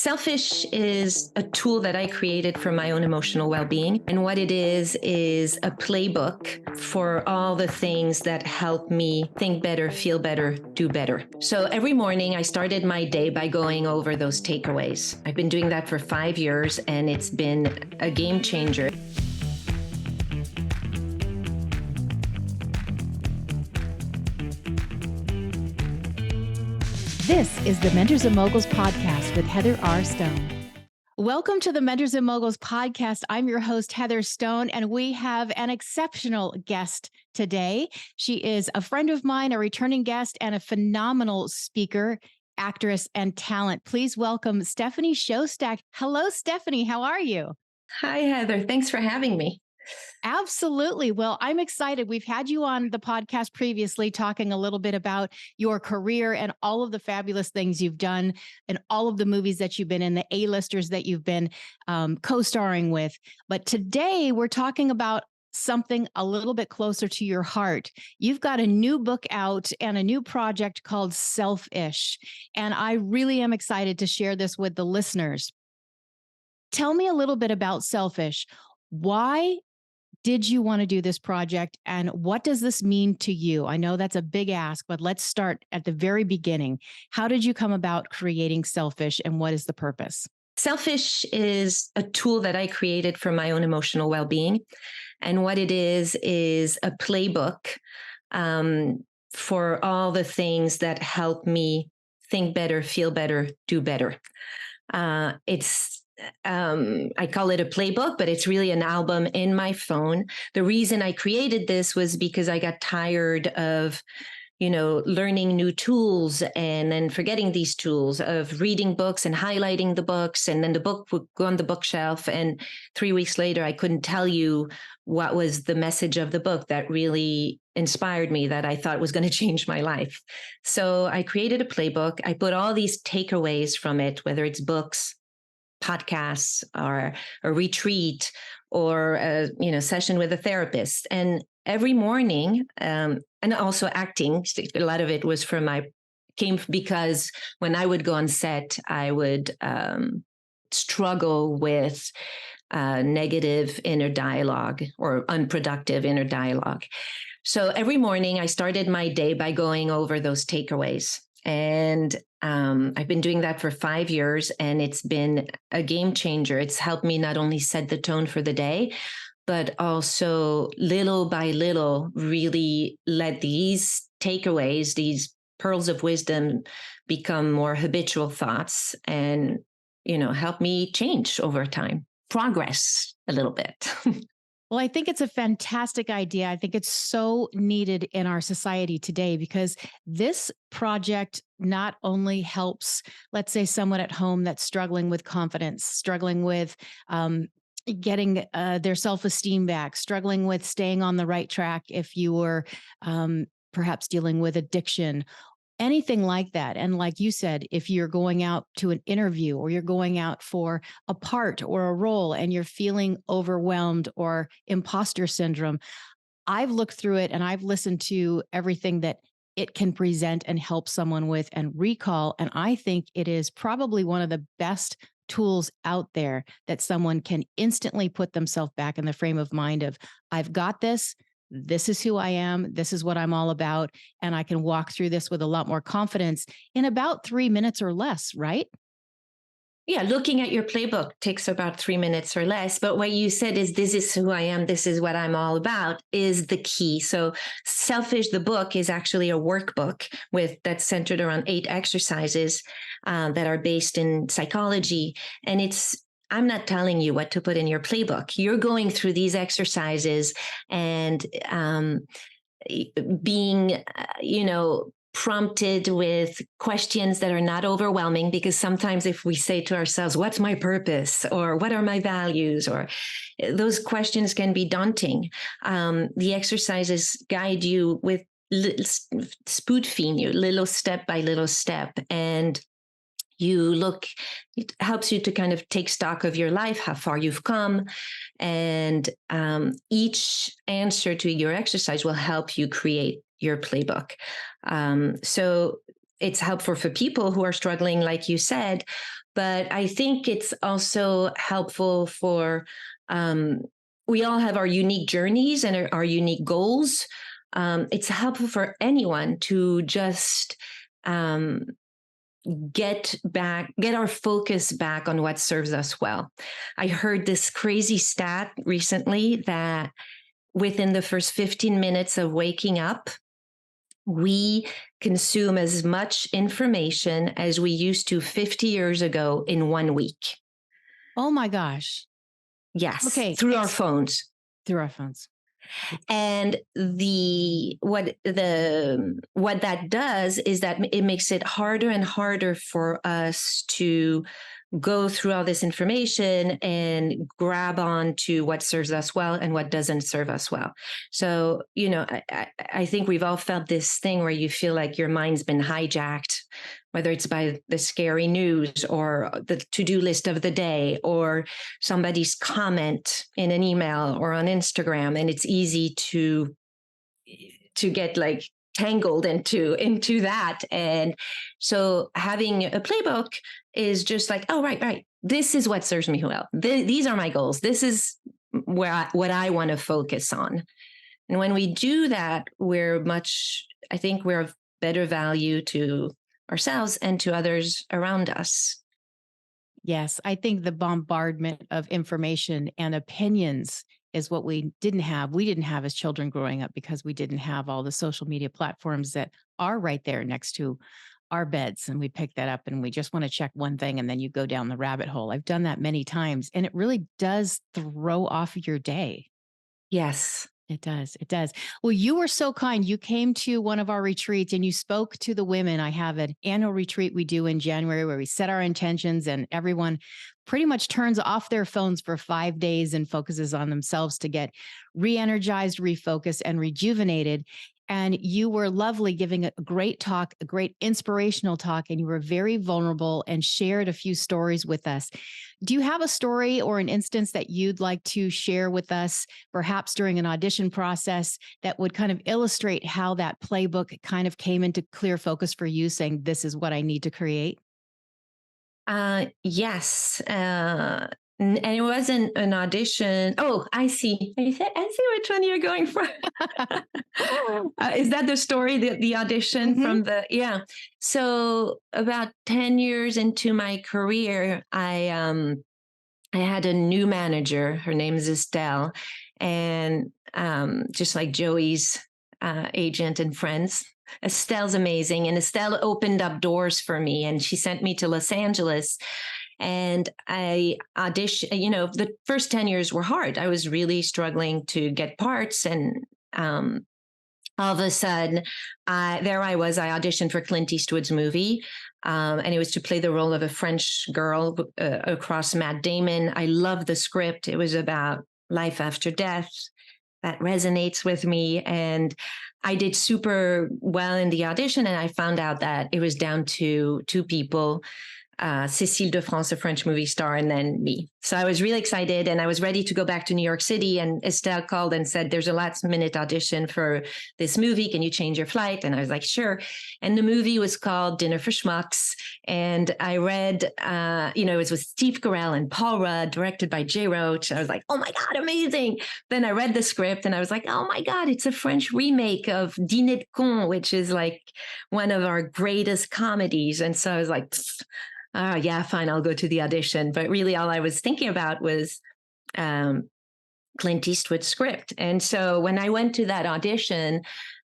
Selfish is a tool that I created for my own emotional well-being. And what it is a playbook for all the things that help me think better, feel better, do better. So every morning I started my day by going over those takeaways. I've been doing that for 5 years and it's been a game changer. This is the Mentors and Moguls podcast with Heather R. Stone. Welcome to the Mentors and Moguls podcast. I'm your host, Heather Stone, and we have an exceptional guest today. She is a friend of mine, a returning guest, and a phenomenal speaker, actress, and talent. Please welcome Stephanie Szostak. Hello, Stephanie. How are you? Hi, Heather. Thanks for having me. Absolutely. Well, I'm excited. We've had you on the podcast previously talking a little bit about your career and all of the fabulous things you've done and all of the movies that you've been in, the A-listers that you've been co-starring with. But today we're talking about something a little bit closer to your heart. You've got a new book out and a new project called Selfish. And I really am excited to share this with the listeners. Tell me a little bit about Selfish. Why did you want to do this project and what does this mean to you? I know that's a big ask, but let's start at the very beginning. How did you come about creating Selfish and what is the purpose? Selfish is a tool that I created for my own emotional well-being. And what it is a playbook for all the things that help me think better, feel better, do better. I call it a playbook, but it's really an album in my phone. The reason I created this was because I got tired of, learning new tools and then forgetting these tools, of reading books and highlighting the books. And then the book would go on the bookshelf. And 3 weeks later, I couldn't tell you what was the message of the book that really inspired me, that I thought was going to change my life. So I created a playbook. I put all these takeaways from it, whether it's books, podcasts, or a retreat, or a session with a therapist. And every morning, and also acting, a lot of it was came because when I would go on set, I would struggle with negative inner dialogue or unproductive inner dialogue. So every morning I started my day by going over those takeaways. And I've been doing that for 5 years, and it's been a game changer. It's helped me not only set the tone for the day, but also little by little really let these takeaways, these pearls of wisdom, become more habitual thoughts and, help me change over time, progress a little bit. Well, I think it's a fantastic idea. I think it's so needed in our society today because this project not only helps, let's say, someone at home that's struggling with confidence, struggling with getting their self-esteem back, struggling with staying on the right track if you were perhaps dealing with addiction, anything like that. And like you said, if you're going out to an interview or you're going out for a part or a role and you're feeling overwhelmed or imposter syndrome, I've looked through it and I've listened to everything that it can present and help someone with and recall. And I think it is probably one of the best tools out there that someone can instantly put themselves back in the frame of mind of, I've got this. This is who I am. This is what I'm all about. And I can walk through this with a lot more confidence in about 3 minutes or less, right? Yeah, looking at your playbook takes about 3 minutes or less. But what you said is, this is who I am, this is what I'm all about, is the key. So Selfish, the book, is actually a workbook that's centered around 8 exercises that are based in psychology. And I'm not telling you what to put in your playbook. You're going through these exercises and being, prompted with questions that are not overwhelming, because sometimes if we say to ourselves, what's my purpose, or what are my values, or those questions can be daunting. The exercises guide you with spoon feed you little step by little step. And it helps you to kind of take stock of your life, how far you've come. And each answer to your exercise will help you create your playbook. So it's helpful for people who are struggling, like you said, but I think it's also helpful for, um, we all have our unique journeys and our unique goals. It's helpful for anyone to just um, get our focus back on what serves us well. I heard this crazy stat recently that within the first 15 minutes of waking up, we consume as much information as we used to 50 years ago in 1 week. Oh my gosh. Yes, Okay. through our phones. Through our phones. And what that does is that it makes it harder and harder for us to go through all this information and grab on to what serves us well and what doesn't serve us well. So, I think we've all felt this thing where you feel like your mind's been hijacked, whether it's by the scary news or the to-do list of the day or somebody's comment in an email or on Instagram. And it's easy to get like tangled into that. And so having a playbook is just like, oh, right, this is what serves me well. These are my goals. This is what I want to focus on. And when we do that, I think we're of better value to ourselves and to others around us. Yes, I think the bombardment of information and opinions is what we didn't have. We didn't have as children growing up because we didn't have all the social media platforms that are right there next to our beds. And we pick that up and we just want to check one thing and then you go down the rabbit hole. I've done that many times and it really does throw off your day. Yes. It does. It does. Well, you were so kind. You came to one of our retreats and you spoke to the women. I have an annual retreat we do in January where we set our intentions and everyone pretty much turns off their phones for 5 days and focuses on themselves to get re-energized, refocused, and rejuvenated. And you were lovely giving a great talk, a great inspirational talk, and you were very vulnerable and shared a few stories with us. Do you have a story or an instance that you'd like to share with us, perhaps during an audition process, that would kind of illustrate how that playbook kind of came into clear focus for you, saying, this is what I need to create? Yes. And it wasn't an audition. Oh, I see. I see which one you're going for. Is that the story, the audition Mhm. from yeah. So about 10 years into my career, I had a new manager. Her name is Estelle. And just like Joey's agent and friends, Estelle's amazing. And Estelle opened up doors for me and she sent me to Los Angeles. And I auditioned, the first 10 years were hard. I was really struggling to get parts. And all of a sudden, there I was. I auditioned for Clint Eastwood's movie, and it was to play the role of a French girl across Matt Damon. I loved the script. It was about life after death. That resonates with me. And I did super well in the audition, and I found out that it was down to two people, Cécile de France, a French movie star, and then me. So I was really excited and I was ready to go back to New York City. And Estelle called and said, there's a last minute audition for this movie. Can you change your flight? And I was like, sure. And the movie was called Dinner for Schmucks. And I read, it was with Steve Carell and Paul Rudd, directed by Jay Roach. I was like, oh my God, amazing. Then I read the script and I was like, oh my God, it's a French remake of Dîner de Con, which is like one of our greatest comedies. And so I was like, yeah, fine, I'll go to the audition. But really, all I was thinking about was Clint Eastwood's script. And so when I went to that audition,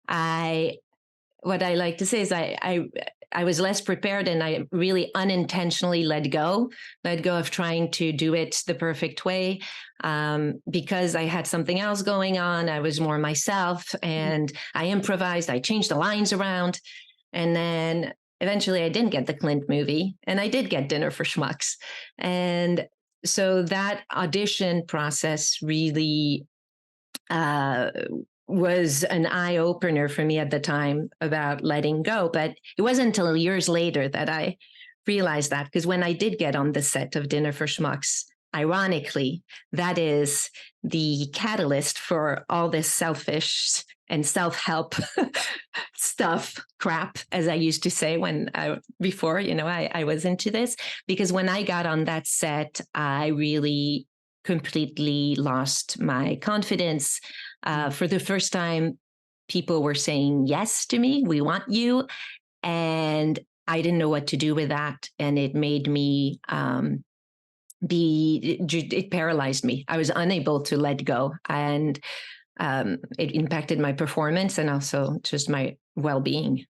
what I like to say is I was less prepared and I really unintentionally let go of trying to do it the perfect way, because I had something else going on. I was more myself and I improvised. I changed the lines around. And then eventually I didn't get the Clint movie and I did get Dinner for Schmucks. And so that audition process really was an eye opener for me at the time about letting go. But it wasn't until years later that I realized that, because when I did get on the set of Dinner for Schmucks, ironically, that is the catalyst for all this selfish and self-help stuff crap, as I used to say before, I was into this, because when I got on that set, I really completely lost my confidence. For the first time, people were saying yes to me. We want you. And I didn't know what to do with that. And it made me it paralyzed me. I was unable to let go. And it impacted my performance and also just my well-being.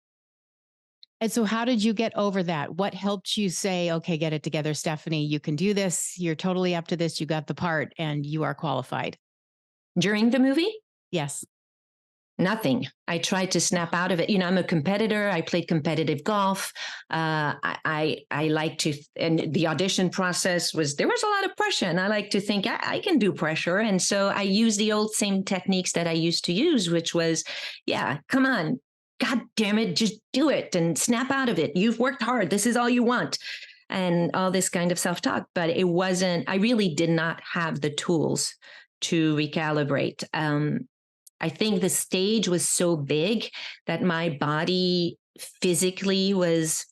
And so how did you get over that? What helped you say, okay, get it together, Stephanie, you can do this. You're totally up to this. You got the part and you are qualified. During the movie? Yes. Nothing. I tried to snap out of it. I'm a competitor. I played competitive golf. I like to, and the audition process there was a lot of pressure, and I like to think I can do pressure. And so I used the old same techniques that I used to use, which was, yeah, come on, God damn it, just do it and snap out of it. You've worked hard. This is all you want. And all this kind of self-talk. But I really did not have the tools to recalibrate. I think the stage was so big that my body physically was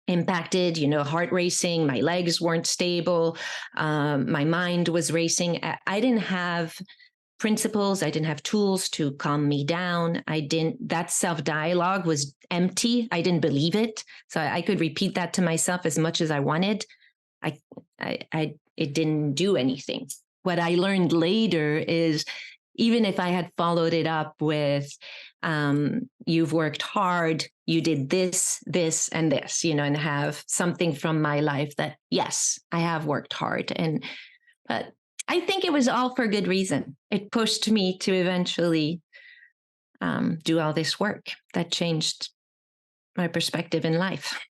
impacted, heart racing, my legs weren't stable, my mind was racing. I didn't have principles, I didn't have tools to calm me down. That self-dialogue was empty. I didn't believe it. So I could repeat that to myself as much as I wanted. It didn't do anything. What I learned later is, even if I had followed it up with, you've worked hard, you did this, this, and this, and have something from my life that, yes, I have worked hard. But I think it was all for good reason. It pushed me to eventually do all this work that changed my perspective in life.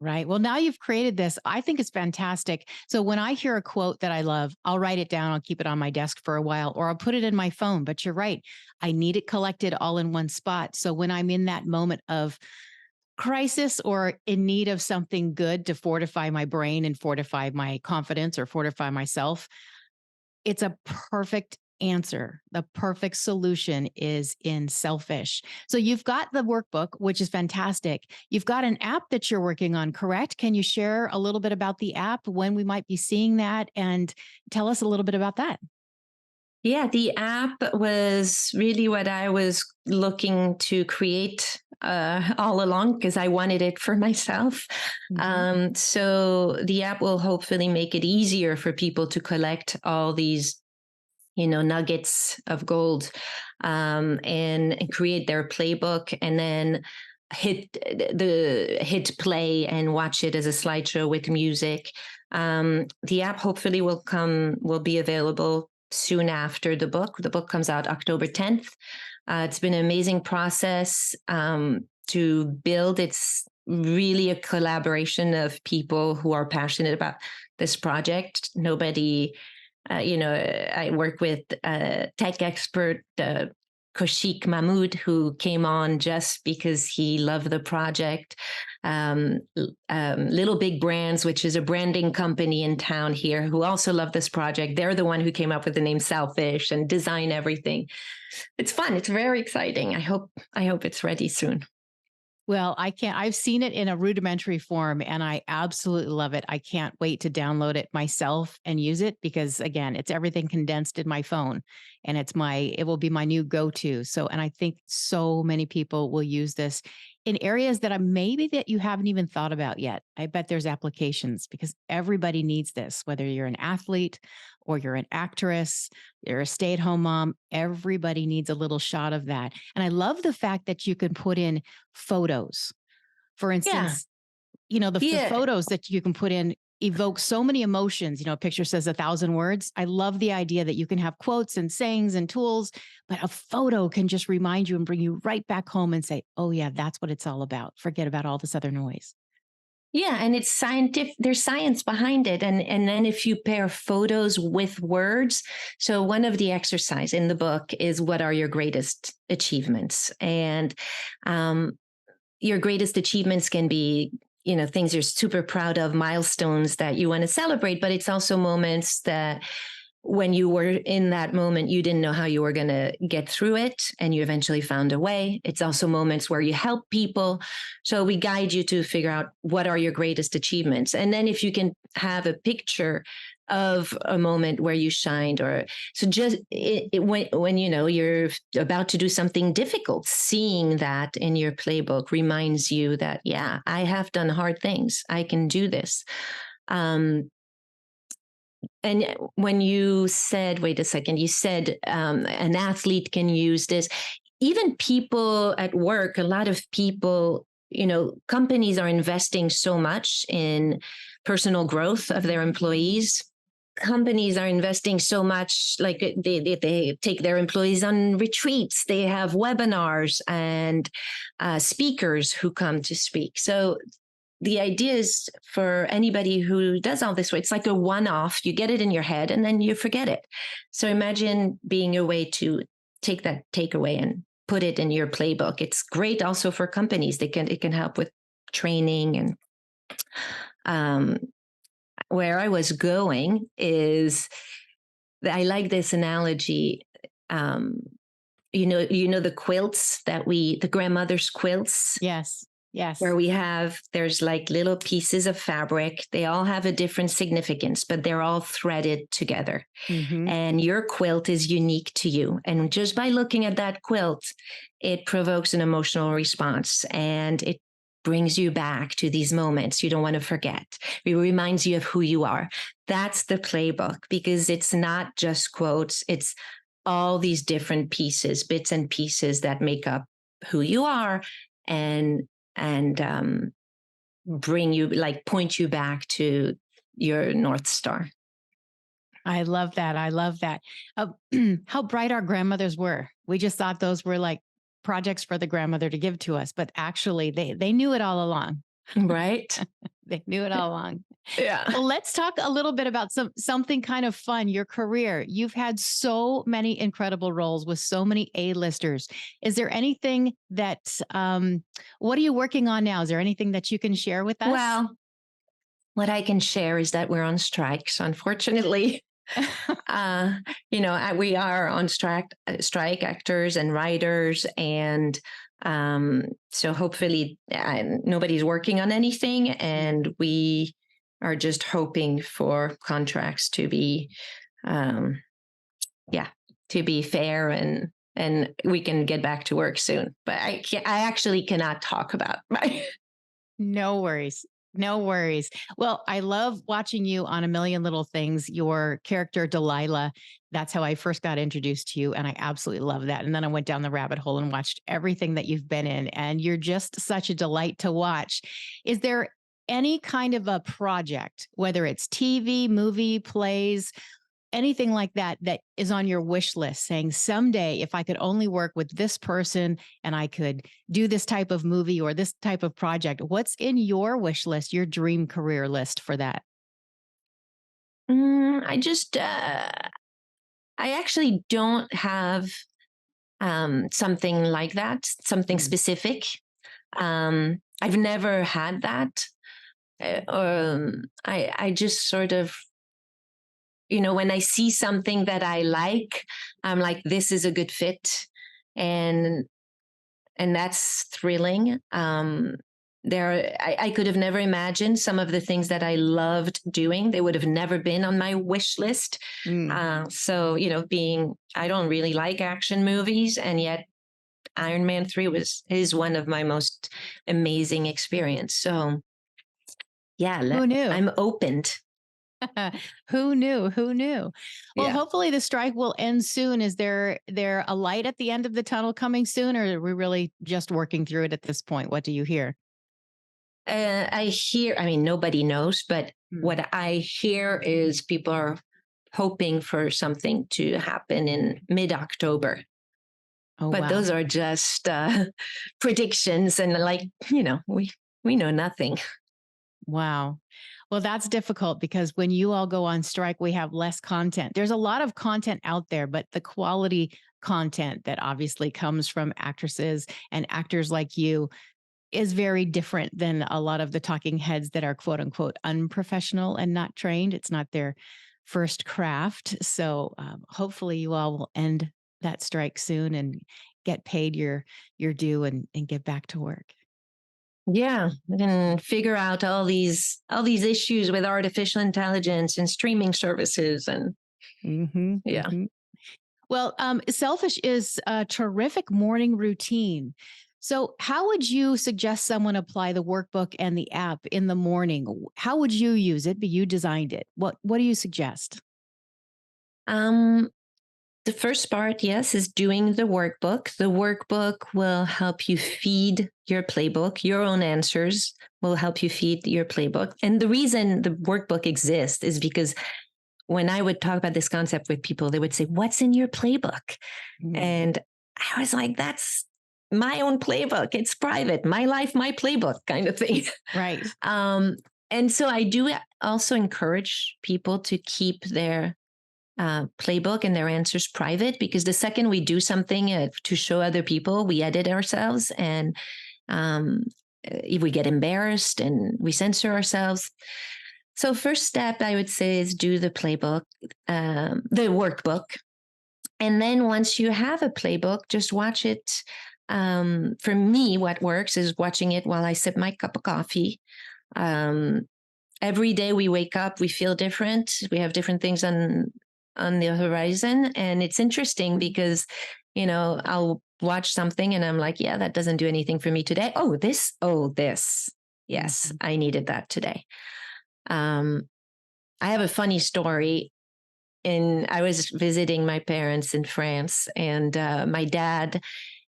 Right. Well, now you've created this. I think it's fantastic. So when I hear a quote that I love, I'll write it down. I'll keep it on my desk for a while, or I'll put it in my phone. But you're right. I need it collected all in one spot. So when I'm in that moment of crisis or in need of something good to fortify my brain and fortify my confidence or fortify myself, it's a perfect answer. The perfect solution is in Selfish. So you've got the workbook, which is fantastic. You've got an app that you're working on, correct? Can you share a little bit about the app, when we might be seeing that, and tell us a little bit about that? Yeah, the app was really what I was looking to create all along, because I wanted it for myself. So the app will hopefully make it easier for people to collect all these nuggets of gold, and create their playbook, and then hit play and watch it as a slideshow with music. The app hopefully will be available soon after the book. The book comes out October 10th. It's been an amazing process to build. It's really a collaboration of people who are passionate about this project. I work with tech expert Kaushik Mahmood, who came on just because he loved the project. Little Big Brands, which is a branding company in town here, who also love this project. They're the one who came up with the name Selfish and design everything. It's fun. It's very exciting. I hope it's ready soon. Well, I've seen it in a rudimentary form and I absolutely love it. I can't wait to download it myself and use it because, again, it's everything condensed in my phone and it will be my new go-to. So, and I think so many people will use this in areas that maybe that you haven't even thought about yet. I bet there's applications because everybody needs this, whether you're an athlete or you're an actress, you're a stay-at-home mom, everybody needs a little shot of that. And I love the fact that you can put in photos. For instance, the photos that you can put in evoke so many emotions. A picture says 1,000 words. I love the idea that you can have quotes and sayings and tools, but a photo can just remind you and bring you right back home and say, oh yeah, that's what it's all about. Forget about all this other noise. Yeah, and it's scientific. There's science behind it, and then if you pair photos with words, so one of the exercise in the book is, what are your greatest achievements? And your greatest achievements can be things you're super proud of, milestones that you want to celebrate, but it's also moments that when you were in that moment, you didn't know how you were going to get through it, and you eventually found a way. It's also moments where you help people. So we guide you to figure out what are your greatest achievements. And then if you can have a picture of a moment where you shined, or so just when you're about to do something difficult, seeing that in your playbook reminds you that, yeah, I have done hard things. I can do this. And when you said, wait a second, you said an athlete can use this. Even people at work, a lot of people, companies are investing so much in personal growth of their employees. Companies are investing so much, like they take their employees on retreats. They have webinars and speakers who come to speak. So the idea is for anybody who does all this, it's like a one-off. You get it in your head and then you forget it. So imagine being a way to take that takeaway and put it in your playbook. It's great also for companies. It can help with training. And where I was going is that I like this analogy. The quilts the grandmother's quilts. Yes. Yes. Where there's like little pieces of fabric. They all have a different significance, but they're all threaded together. Mm-hmm. And your quilt is unique to you. And just by looking at that quilt, it provokes an emotional response, and it brings you back to these moments you don't want to forget. It reminds you of who you are. That's the playbook, because it's not just quotes. It's all these different pieces, bits and pieces that make up who you are, and point you back to your North Star. I love that. I love that. How bright our grandmothers were. We just thought those were like projects for the grandmother to give to us, but actually they knew it all along. Right? They knew it all along. Yeah. Well, let's talk a little bit about something kind of fun, your career. You've had so many incredible roles with so many A-listers. Is there anything that, what are you working on now? Is there anything that you can share with us? Well, what I can share is that we're on strikes, unfortunately. We are on strike, actors and writers, and so hopefully nobody's working on anything, and we are just hoping for contracts to be, to be fair, and we can get back to work soon. But I actually cannot talk about my. No worries. No worries. Well, I love watching you on A Million Little Things, your character Delilah. That's how I first got introduced to you. And I absolutely love that. And then I went down the rabbit hole and watched everything that you've been in. And you're just such a delight to watch. Is there any kind of a project, whether it's TV, movie, plays, anything like that, that is on your wish list, saying someday, if I could only work with this person and I could do this type of movie or this type of project, what's in your wish list, your dream career list for that? I actually don't have something like that, something specific. I've never had that. I just sort of, when I see something that I like, I'm like, this is a good fit. And that's thrilling. I could have never imagined some of the things that I loved doing. They would have never been on my wish list. So, I don't really like action movies, and yet Iron Man 3 is one of my most amazing experience. So yeah, Who knew? I'm opened. Who knew? Who knew? Well, Yeah. hopefully the strike will end soon. Is there a light at the end of the tunnel coming soon, or are we really just working through it at this point? What do you hear? Nobody knows, but what I hear is people are hoping for something to happen in mid-October. Oh, But wow. those are just predictions, and we know nothing. Wow. Well, that's difficult because when you all go on strike, we have less content. There's a lot of content out there, but the quality content that obviously comes from actresses and actors like you, is very different than a lot of the talking heads that are quote unquote unprofessional and not trained. It's not their first craft. So hopefully you all will end that strike soon and get paid your due and get back to work. Yeah, and figure out all these issues with artificial intelligence and streaming services, and Hmm. yeah. Well, selfish is a terrific morning routine. So, how would you suggest someone apply the workbook and the app in the morning? How would you use it? But you designed it. What do you suggest? Um, the first part, yes, is doing the workbook. The workbook will help you feed your playbook. Your own answers will help you feed your playbook. And the reason the workbook exists is because when I would talk about this concept with people, they would say, "What's in your playbook?" Mm. And I was like, "That's my own playbook. It's private, my life, my playbook," kind of thing. Right. um, and so I do also encourage people to keep their playbook and their answers private, because the second we do something to show other people, we edit ourselves, and um, if we get embarrassed and we censor ourselves. So first step I would say is do the playbook, the workbook. And then once you have a playbook, just watch it. For me, what works is watching it while I sip my cup of coffee. Um, every day we wake up, we feel different. We have different things on the horizon, and it's interesting because I'll watch something and I'm like, yeah, that doesn't do anything for me today. Oh, this. Yes, Mhm. I needed that today. Um, I have a funny story. I was visiting my parents in France, and my dad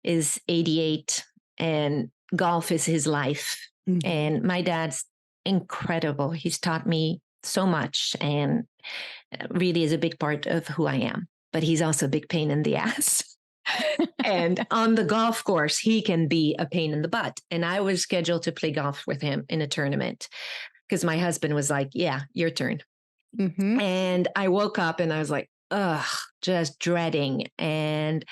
is 88, and golf is his life. Mhm. And my dad's incredible. He's taught me so much, and really is a big part of who I am. But he's also a big pain in the ass. And on the golf course, he can be a pain in the butt. And I was scheduled to play golf with him in a tournament because my husband was like, "Yeah, your turn." Mhm. And I woke up and I was like, ugh, just dreading. And,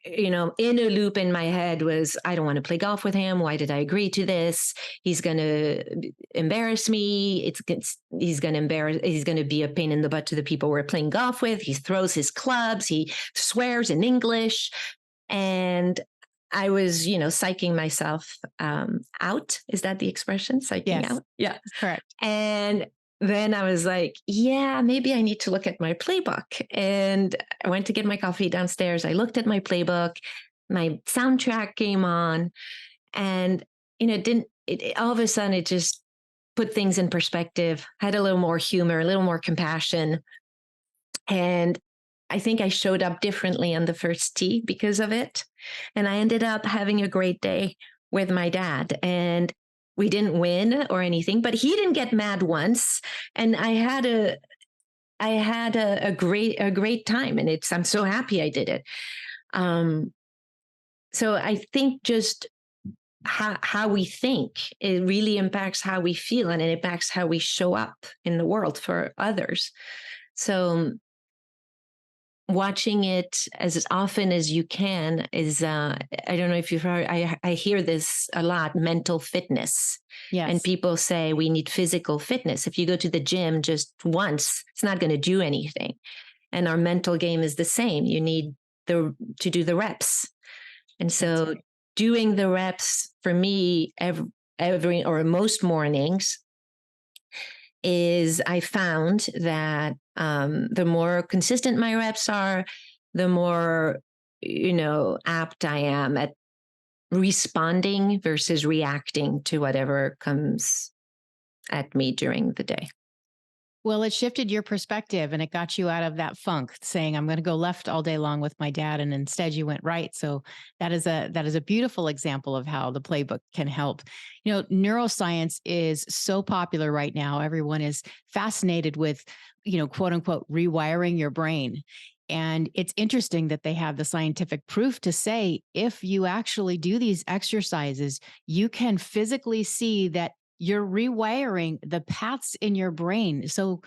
in a loop in my head was, I don't want to play golf with him. Why did I agree to this? He's going to embarrass me. He's going to he's going to be a pain in the butt to the people we're playing golf with. He throws his clubs. He swears in English. And I was, psyching myself out. Is that the expression? Psyching Yes, out? Yeah. correct. And then I was like, yeah, maybe I need to look at my playbook. And I went to get my coffee downstairs. I looked at my playbook. My soundtrack came on, and all of a sudden it just put things in perspective, had a little more humor, a little more compassion. And I think I showed up differently on the first tee because of it. And I ended up having a great day with my dad. And we didn't win or anything, but he didn't get mad once. And I had a great time. And I'm so happy I did it. Um, so I think just how we think, it really impacts how we feel, and it impacts how we show up in the world for others. So watching it as often as you can is, I don't know if you've heard, I hear this a lot, mental fitness. And Yes. people say we need physical fitness. If you go to the gym just once, it's not going to do anything. And our mental game is the same. You need to do the reps. And That's so right. doing the reps for me every or most mornings is, I found that the more consistent my reps are, the more, apt I am at responding versus reacting to whatever comes at me during the day. Well, it shifted your perspective and it got you out of that funk saying, I'm going to go left all day long with my dad. And instead you went right. So that is a beautiful example of how the playbook can help. Neuroscience is so popular right now. Everyone is fascinated with, quote unquote, rewiring your brain. And it's interesting that they have the scientific proof to say if you actually do these exercises, you can physically see that you're rewiring the paths in your brain. So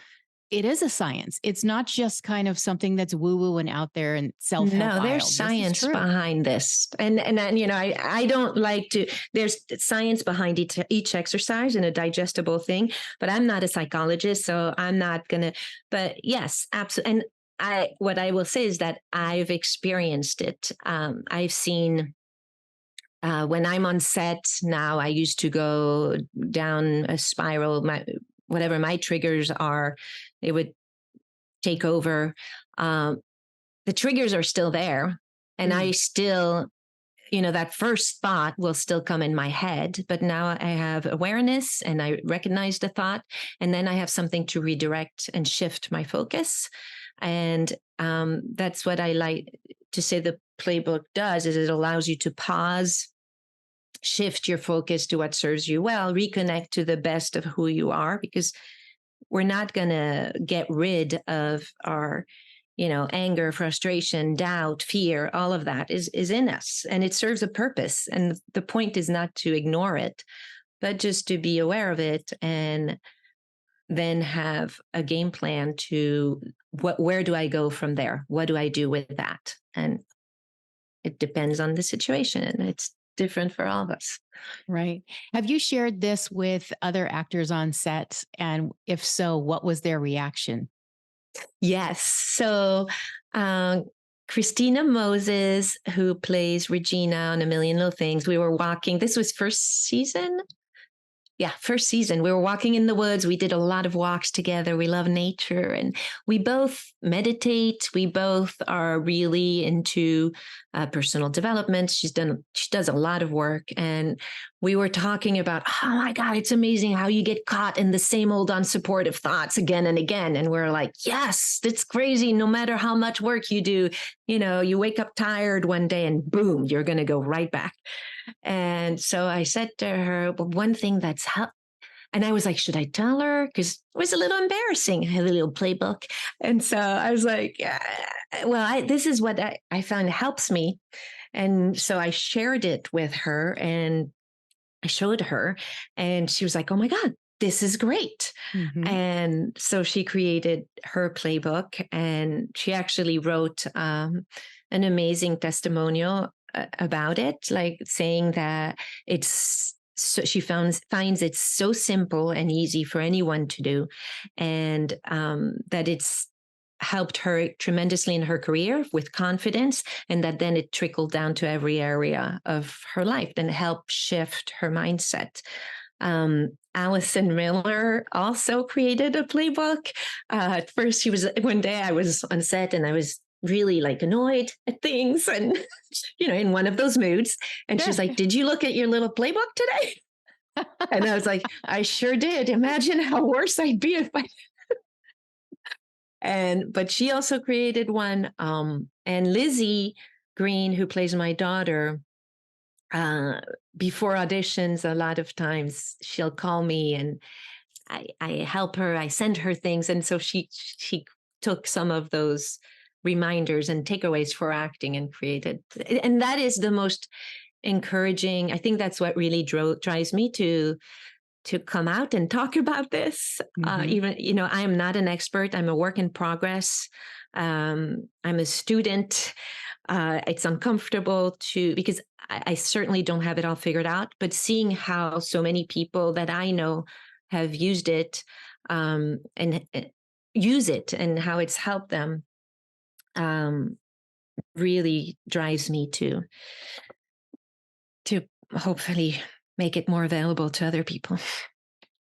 it is a science. It's not just kind of something that's woo woo and out there and self-help No, there's aisle. This is science true. behind this. And you know, I don't like to, there's science behind each exercise and a digestible thing, but I'm not a psychologist, so I'm not gonna, but yes, absolutely. And what I will say is that I've experienced it. I've seen, when I'm on set now, I used to go down a spiral. Whatever my triggers are, it would take over. Um, the triggers are still there, and I Mm, still, you know, that first thought will still come in my head, but now I have awareness and I recognize the thought, and then I have something to redirect and shift my focus. And that's what I like to say the playbook does, is it allows you to pause, shift your focus to what serves you well, reconnect to the best of who you are, because we're not going to get rid of our, you know, anger, frustration, doubt, fear. All of that is in us, and it serves a purpose, and the point is not to ignore it, but just to be aware of it, and then have a game plan to where do I go from there, what do I do with that. And it depends on the situation, and it's different for all of us. right. Have you shared this with other actors on set? And if so, what was their reaction? Yes. So, um, Christina Moses, who plays Regina on A Million Little Things, we were walking. This was first season. Yeah, first season. We were walking in the woods. We did a lot of walks together. We love nature, and we both meditate. We both are really into personal development. She does a lot of work, and we were talking about, oh my God, it's amazing how you get caught in the same old unsupportive thoughts again and again. And we're like, yes, it's crazy. No matter how much work you do, you know, you wake up tired one day and boom, you're going to go right back. And so I said to her, well, one thing that's helped. And I was like, should I tell her? Because it was a little embarrassing. I had a little playbook. And so I was like, this is what I found helps me. And so I shared it with her and I showed her, and she was like, oh my God, this is great. Hmm. And so she created her playbook, and she actually wrote an amazing testimonial about it, like saying that it's so she finds it so simple and easy for anyone to do, and that it's helped her tremendously in her career with confidence, and that then it trickled down to every area of her life and helped shift her mindset. Allison Miller also created a playbook. At first, she was one day I was on set and I was really like annoyed at things and, you know, in one of those moods. And she's Sure. like, did you look at your little playbook today? And I was like, I sure did. Imagine how worse I'd be if I. But she also created one. And Lizzie Green, who plays my daughter, uh, before auditions, a lot of times she'll call me and I help her. I send her things, and so she took some of those reminders and takeaways for acting and created. And that is the most encouraging. I think that's what really drives me to come out and talk about this. Hmm. Even, you know, I am not an expert. I'm a work in progress. I'm a student. It's uncomfortable because I certainly don't have it all figured out, but seeing how so many people that I know have used it, and use it and how it's helped them, um, really drives me to hopefully make it more available to other people.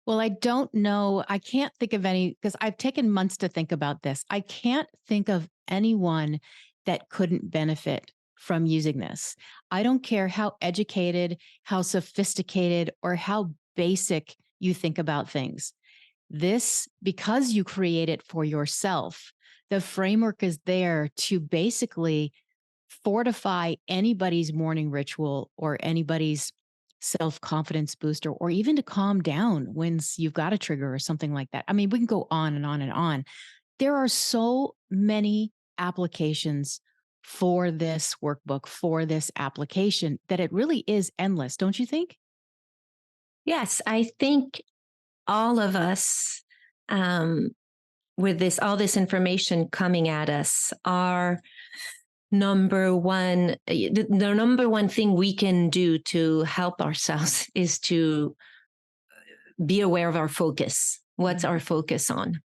Well, I don't know. I can't think of any because I've taken months to think about this. I can't think of anyone that couldn't benefit from using this. I don't care how educated, how sophisticated, or how basic you think about things. This, because you create it for yourself, the framework is there to basically fortify anybody's morning ritual or anybody's self confidence booster, or even to calm down when you've got a trigger or something like that. I mean, we can go on and on and on. There are so many applications for this workbook, for this application, that it really is endless, don't you think? Yes, I think all of us, um, with this all this information coming at us, our number one the number one thing we can do to help ourselves is to be aware of our focus. What's our focus on?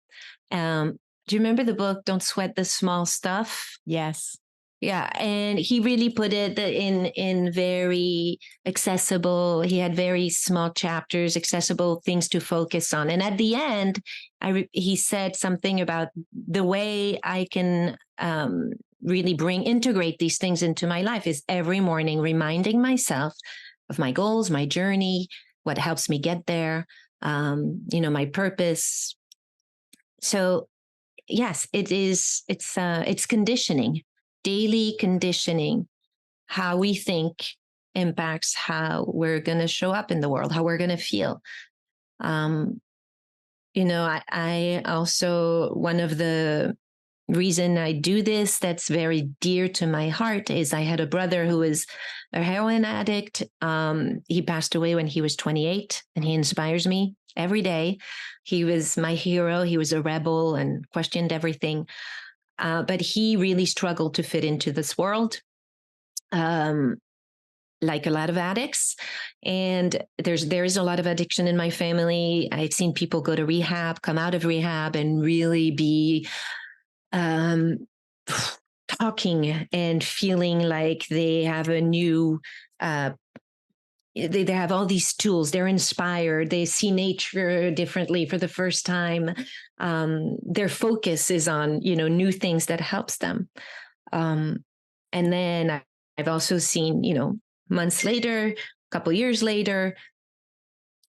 Do you remember the book Don't Sweat the Small Stuff? Yes. Yeah, and he really put it in very accessible. He had very small chapters, accessible things to focus on. And at the end, he said something about the way I can really integrate these things into my life is every morning reminding myself of my goals, my journey, what helps me get there, my purpose. So yes, it is. It's conditioning. Daily conditioning, how we think impacts how we're going to show up in the world, how we're going to feel. I also, one of the reason I do this that's very dear to my heart is I had a brother who was a heroin addict. He passed away when he was 28, and he inspires me every day. He was my hero. He was a rebel and questioned everything. But he really struggled to fit into this world, like a lot of addicts. And there is a lot of addiction in my family. I've seen people go to rehab, come out of rehab, and really be talking and feeling like they have a new they have all these tools. They're inspired. They see nature differently for the first time. Their focus is on, new things that helps them. And then I've also seen, months later, a couple years later,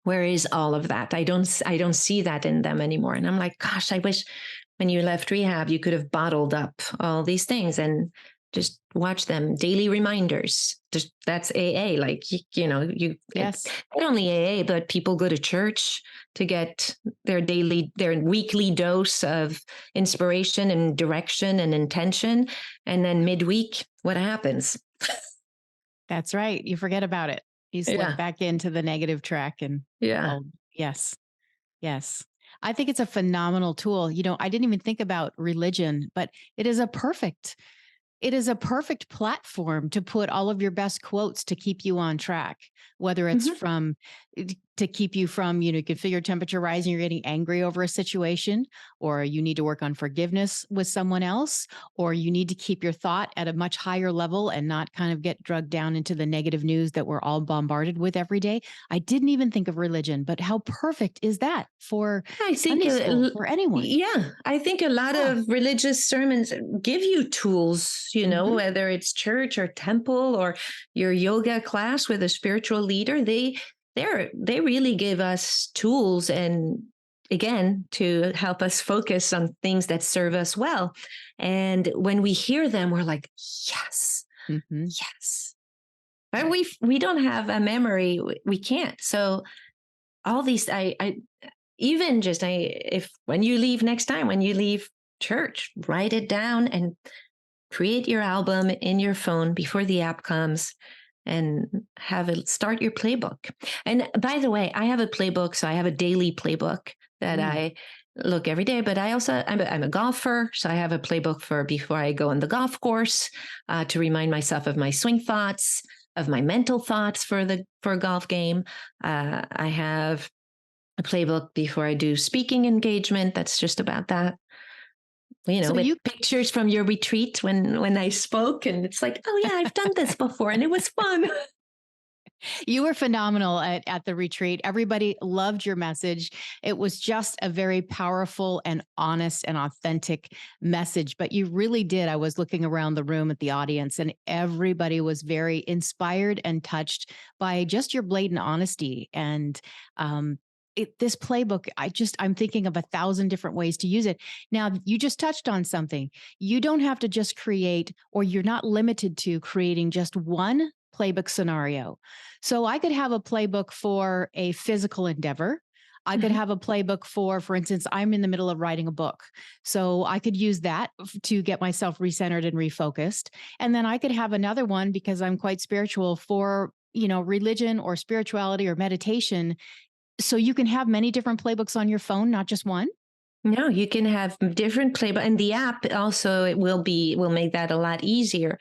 where is all of that? I don't see that in them anymore. And I'm like, gosh, I wish when you left rehab, you could have bottled up all these things and just watch them. Daily reminders. That's AA. Like, Yes. not only AA, but people go to church to get their weekly dose of inspiration and direction and intention. And then midweek, what happens? That's right. You forget about it. You slip back into the negative track and yes. Yes. I think it's a phenomenal tool. I didn't even think about religion, but it is a perfect platform to put all of your best quotes to keep you on track, whether it's to keep you from, you can feel your temperature rising, you're getting angry over a situation, or you need to work on forgiveness with someone else, or you need to keep your thought at a much higher level and not kind of get drugged down into the negative news that we're all bombarded with every day. I didn't even think of religion, but how perfect is that for Sunday school, for anyone? Yeah, I think a lot of religious sermons give you tools, whether it's church or temple or your yoga class with a spiritual leader. They really give us tools, and again, to help us focus on things that serve us well. And when we hear them, we're like, yes, yes. But we don't have a memory. We can't. So all these, if when you leave next time, when you leave church, write it down and create your album in your phone before the app comes, and start your playbook. And by the way, I have a playbook. So I have a daily playbook that I look every day, but I'm a golfer. So I have a playbook for before I go on the golf course, to remind myself of my swing thoughts, of my mental thoughts for a golf game. I have a playbook before I do speaking engagement. That's just about that. With pictures from your retreat when I spoke, and it's like, oh yeah, I've done this before and it was fun. You were phenomenal at the retreat. Everybody loved your message. It was just a very powerful and honest and authentic message, but you really did. I was looking around the room at the audience, and everybody was very inspired and touched by just your blatant honesty. And this playbook, I'm thinking of 1,000 different ways to use it. Now, you just touched on something. You don't have to just create, or you're not limited to creating just one playbook scenario. So I could have a playbook for a physical endeavor. I could have a playbook for instance, I'm in the middle of writing a book. So I could use that to get myself recentered and refocused. And then I could have another one, because I'm quite spiritual, for, religion or spirituality or meditation. So you can have many different playbooks on your phone, not just one? No, you can have different playbook, and the app also it will make that a lot easier.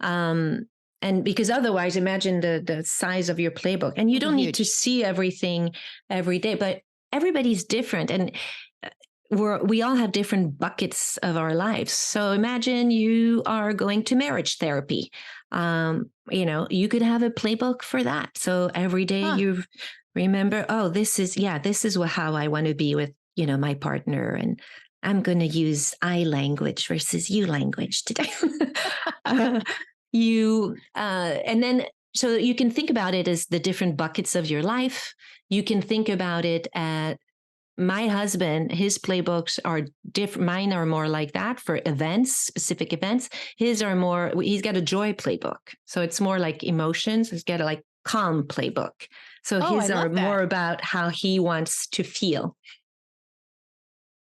Um, and because otherwise, imagine the size of your playbook, and you It'd be don't need to huge. see everything every day. But everybody's different, and uh, we all have different buckets of our lives. So imagine you are going to marriage therapy. You could have a playbook for that. So every day Huh. you remember, oh, this is how I want to be with my partner, and I'm going to use I language versus you language today. uh, and then so you can think about it as the different buckets of your life. You can think about it at my husband, his playbooks are different. Mine are more like that for events, specific events. His are more, he's got a joy playbook. So it's more like emotions. He's got a like calm playbook. So Oh, I his love are that. more about how he wants to feel.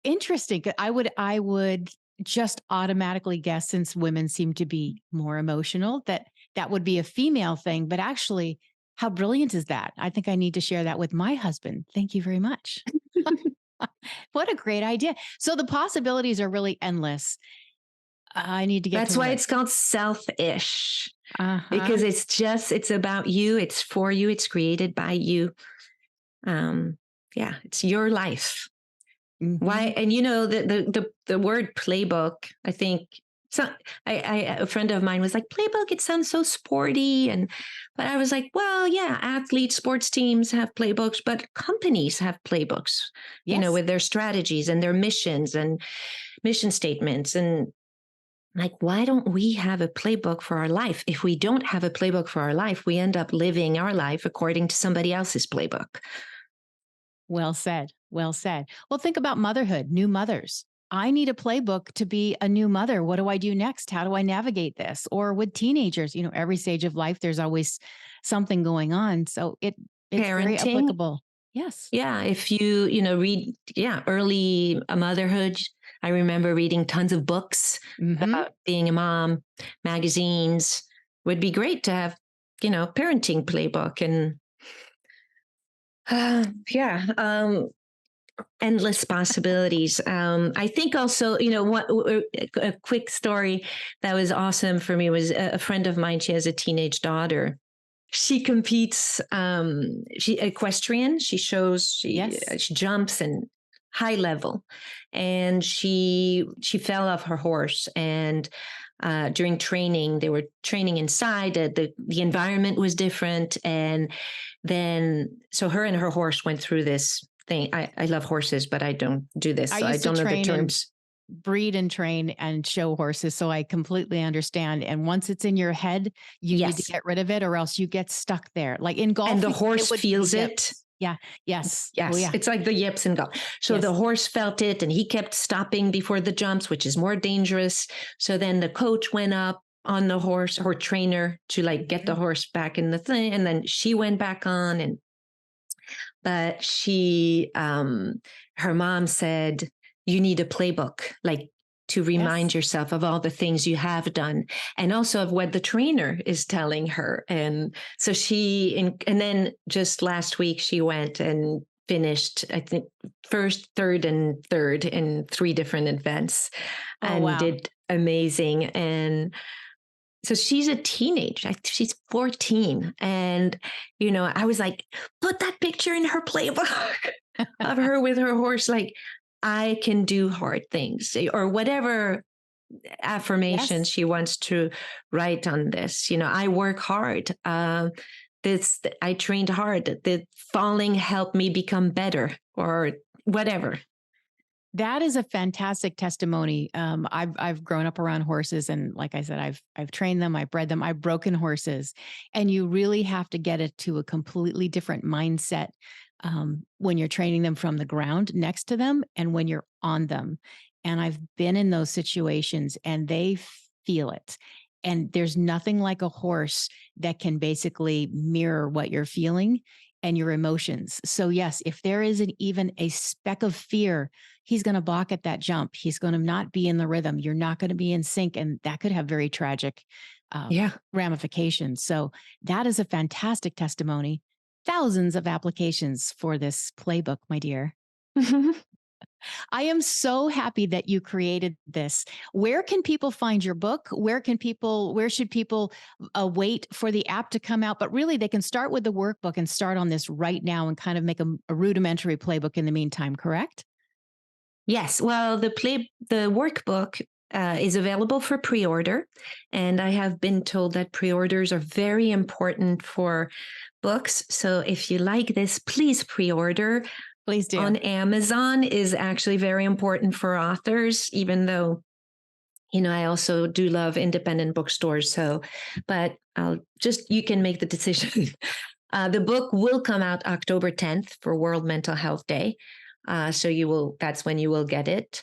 Interesting. I would just automatically guess, since women seem to be more emotional, that that would be a female thing. But actually, how brilliant is that? I think I need to share that with my husband. Thank you very much. What a great idea. So the possibilities are really endless. I need to get to That's why work. it's called selfish, Uh-huh. because it's about you, it's for you, it's created by you. Um, yeah, it's your life. Why? Hmm. And the word playbook, I think so. A friend of mine was like, playbook, it sounds so sporty. But I was like, well, yeah, athletes, sports teams have playbooks, but companies have playbooks, Yes. with their strategies and their missions and mission statements. And like, why don't we have a playbook for our life? If we don't have a playbook for our life, we end up living our life according to somebody else's playbook. Well said. Well said. Well, think about motherhood, new mothers. I need a playbook to be a new mother. What do I do next? How do I navigate this? Or with teenagers, every stage of life, there's always something going on. So it's very Parenting, applicable. Yes. yeah, if read, yeah, early motherhood. I remember reading tons of books Hmm. about being a mom, magazines. Would be great to have, parenting playbook and yeah, endless possibilities. I think also, what a quick story that was awesome for me was a friend of mine. She has a teenage daughter. She competes. She equestrian. She shows. Yes. She jumps and high level, and she fell off her horse. And during training, they were training inside. The environment was different, and then so her and her horse went through this thing. I love horses, but I don't do this, I so I used to don't know the train and terms. breed and train and show horses. So I completely understand. And once it's in your head, you need to Yes, get rid of it or else you get stuck there. Like in and the golfing, it horse would be the feels it. yips. Yeah. Yes. Oh, Yes, yeah. it's like the yips and go. So the Yes. horse felt it and he kept stopping before the jumps, which is more dangerous. So then the coach went up on the horse, or trainer, to like get the Mhm. horse back in the thing. And then she went back on. But her mom said, you need a playbook, like to remind Yes. yourself of all the things you have done and also of what the trainer is telling her. And so and then just last week she went and finished, I think, first, third, and third in three different events Oh, and wow. did amazing. And so she's a teenage. She's 14. And, I was like, put that picture in her playbook of her with her horse. Like, I can do hard things, or whatever affirmation Yes. she wants to write on this. I work hard. I trained hard. The falling helped me become better, or whatever. That is a fantastic testimony. I've grown up around horses, and like I said, I've trained them, I've bred them, I've broken horses, and you really have to get it to a completely different mindset when you're training them from the ground next to them, and when you're on them. And I've been in those situations, and they feel it. And there's nothing like a horse that can basically mirror what you're feeling and your emotions. So yes, if there isn't even a speck of fear, he's going to balk at that jump. He's going to not be in the rhythm. You're not going to be in sync. And that could have very tragic Yeah. ramifications. So that is a fantastic testimony. Thousands of applications for this playbook, my dear. I am so happy that you created this. Where can people find your book? Where should people wait for the app to come out? But really, they can start with the workbook and start on this right now and kind of make a rudimentary playbook in the meantime, correct? Yes. Well, the workbook is available for pre-order, and I have been told that pre-orders are very important for books. So if you like this, please pre-order. Please do. On Amazon is actually very important for authors, even though, I also do love independent bookstores. So, but you can make the decision. The book will come out October 10th for World Mental Health Day. That's when you will get it.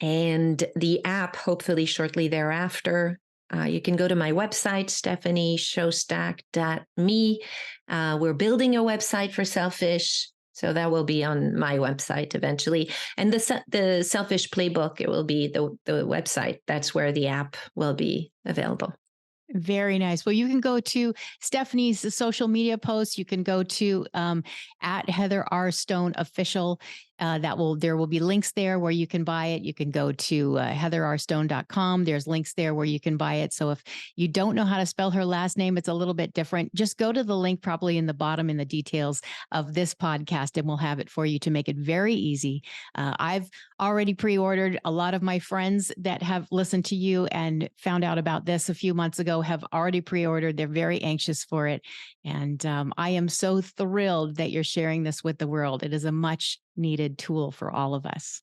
And the app, hopefully shortly thereafter. You can go to my website, stephanieszostak.me. We're building a website for Selfish, so that will be on my website eventually. And the Selfish Playbook, it will be the website. That's where the app will be available. Very nice. Well, you can go to Stephanie's social media posts. You can go to at Heather R. Stone Official. There will be links there where you can buy it. You can go to heatherrstone.com. There's links there where you can buy it. So if you don't know how to spell her last name, it's a little bit different. Just go to the link probably in the bottom in the details of this podcast, and we'll have it for you to make it very easy. I've already pre-ordered. A lot of my friends that have listened to you and found out about this a few months ago have already pre-ordered. They're very anxious for it. And I am so thrilled that you're sharing this with the world. It is a much needed tool for all of us.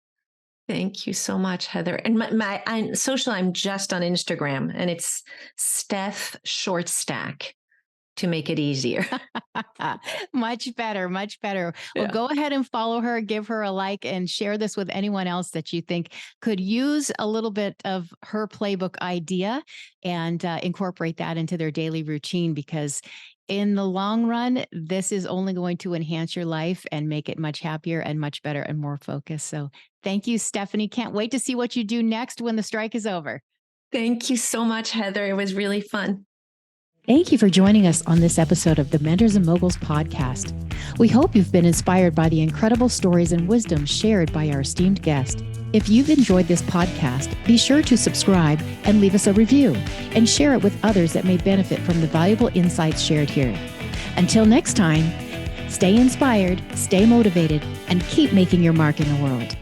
Thank you so much, Heather. And I'm social, I'm just on Instagram, and it's Steph Shortstack to make it easier. Much better, much better. Well, Yeah. go ahead and follow her, give her a like, and share this with anyone else that you think could use a little bit of her playbook idea and incorporate that into their daily routine, because in the long run, this is only going to enhance your life and make it much happier and much better and more focused. So thank you, Stephanie. Can't wait to see what you do next when the strike is over. Thank you so much, Heather. It was really fun. Thank you for joining us on this episode of the Mentors and Moguls podcast. We hope you've been inspired by the incredible stories and wisdom shared by our esteemed guest. If you've enjoyed this podcast, be sure to subscribe and leave us a review, and share it with others that may benefit from the valuable insights shared here. Until next time, stay inspired, stay motivated, and keep making your mark in the world.